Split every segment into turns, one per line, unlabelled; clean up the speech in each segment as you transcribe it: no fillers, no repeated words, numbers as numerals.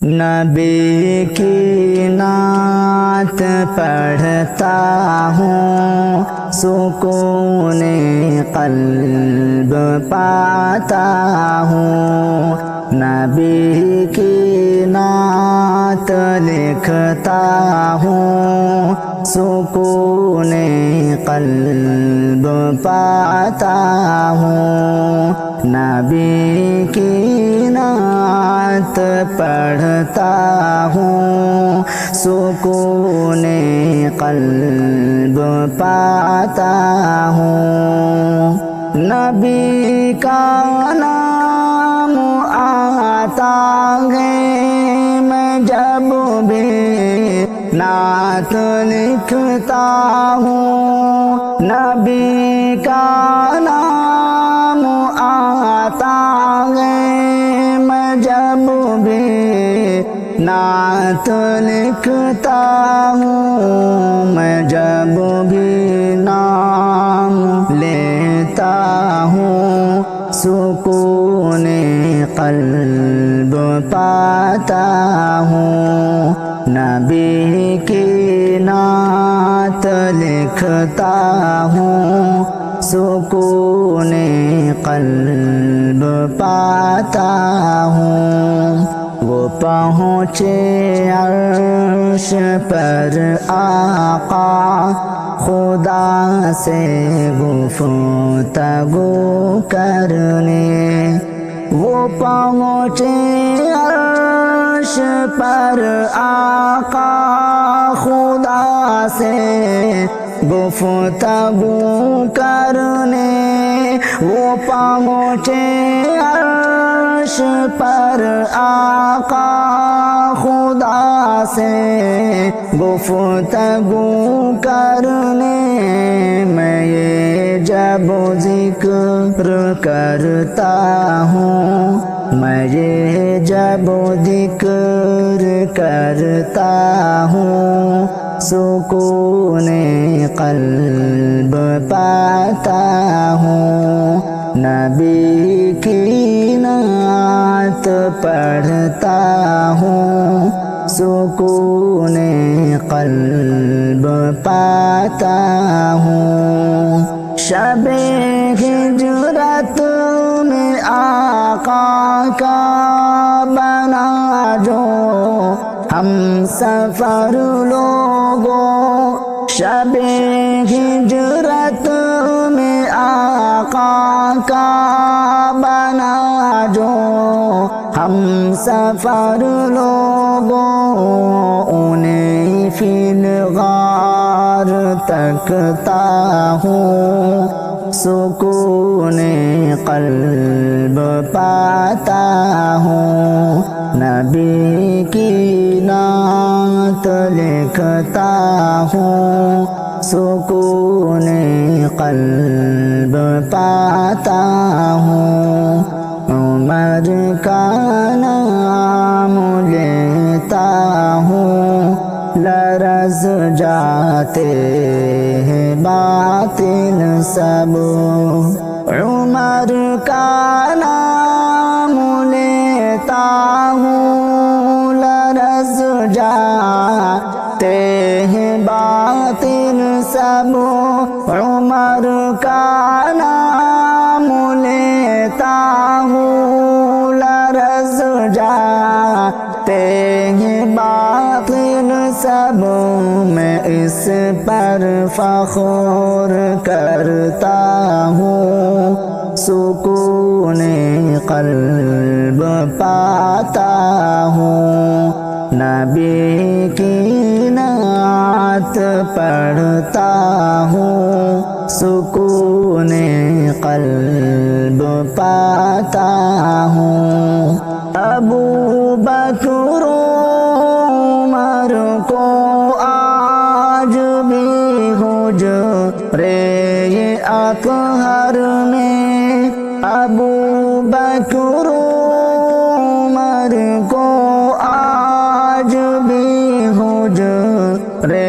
نبی کی نعت پڑھتا ہوں، سکون قلب پاتا ہوں۔ نبی کی نعت لکھتا ہوں، سکون قلب پاتا ہوں۔ نبی کی نعت پڑھتا ہوں، سکون قلب پاتا ہوں۔ نبی کا نام آتا ہے میں جب بھی نعت لکھتا ہوں۔ نبی کا نام آتا ہے میں جب بھی نعت لکھتا ہوں۔ میں جب بھی نام لیتا ہوں، سکون قلب پاتا ہوں۔ نبی کی نعت لکھتا ہوں، سکون قلب پاتا ہوں۔ وہ پہنچے عرش پر آقا، خدا سے گفتگو کرنے۔ وہ پہنچے عرش پر آقا، خدا سے گفتگو کرنے۔ وہ پہنچے عرش پر آقا، خدا سے گفتگو کرنے۔ میں یہ جب ذکر کرتا ہوں، میں یہ جب ذکر کرتا ہوں، سکون قلب پاتا ہوں۔ نبی کی نعت پڑھتا ہوں، سکون قلب پاتا ہوں۔ شب ہجرت میں آقا کا بنا جو ہم سفر لوگوں۔ شب ہجرت میں آقا کا بنا جو ہم سفر لوگوں۔ انہیں فی الغار تکتا ہوں، سکون قلب پاتا ہوں۔ نبی کی نعت لکھتا ہوں، سکون قلب پاتا ہوں۔ عمر کا نام لیتا ہوں، لرز جاتے ہیں باطل سب۔ عمر کا نام لیتا ہوں، لرز جاتے ہیں باطل سب۔ عمر کا نام لیتا ہوں، لرز جاتے ہیں باطل سب۔ میں اس پر فخر کرتا ہوں، سکون قلب پاتا ہوں۔ نبی کی نعت پڑھتا ہوں، سکون قلب پاتا ہوں۔ ابو بکر عمر کو آج بھی حجرے اطہر میں۔ ابو بکر عمر کو آج بھی حجرے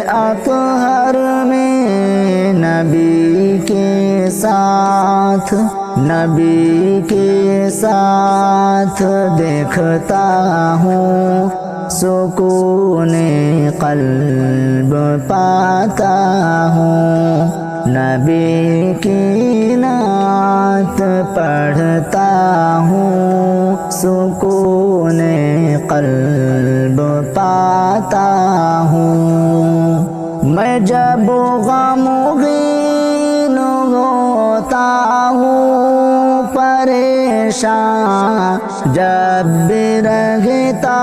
اطہر میں۔ نبی کے ساتھ نہ نبی کے ساتھ دیکھتا ہوں سکون قلب پاتا ہوں نبی کی نعت پڑھتا ہوں سکون قلب پاتا ہوں میں جب غمگین ہوتا ہوں پریشان جب بھی رہتا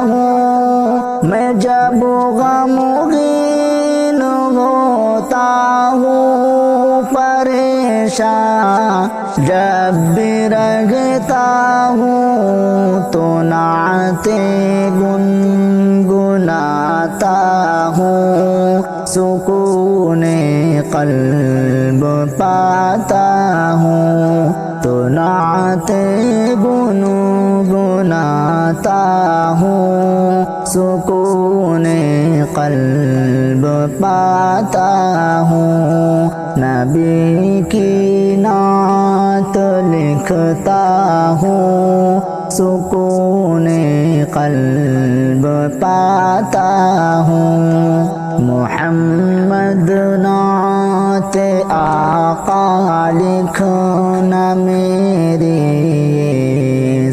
ہوں میں جب غمگین ہوتا ہوں پریشان جب بھی رہتا ہوں تو نعتیں گنگناتا ہوں سکون قلب پاتا ہوں تو نعتیں گنگناتا ہوں سکون قلب پاتا ہوں نبی کی نعت لکھتا ہوں سکون قلب پاتا ہوں محمد نعت آقا لکھنا میری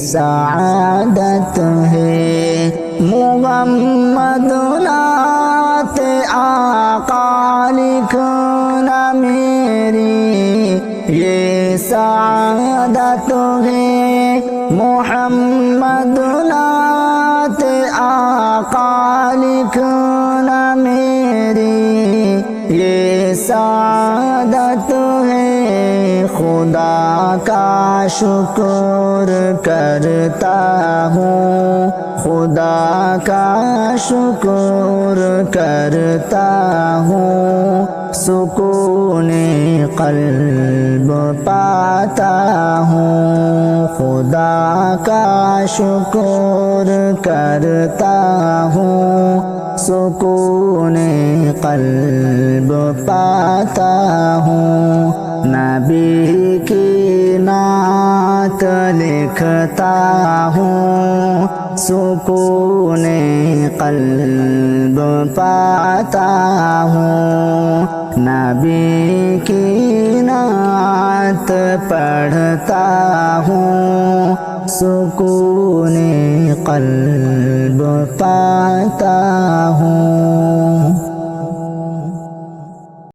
سعادت ہے محمد نعت آقا لکھنا میری یہ سعادت ہے محمد نعت آقا لکھنا میری یہ سعادت ہے خدا کا شکر کرتا ہوں خدا کا شکر کرتا ہوں سکون قلب پاتا ہوں خدا کا شکر کرتا ہوں سکون قلب پاتا ہوں نبی کی نعت لکھتا ہوں سکون قلب پاتا ہوں نبی کی نعت پڑھتا ہوں سکون قلب پاتا ہوں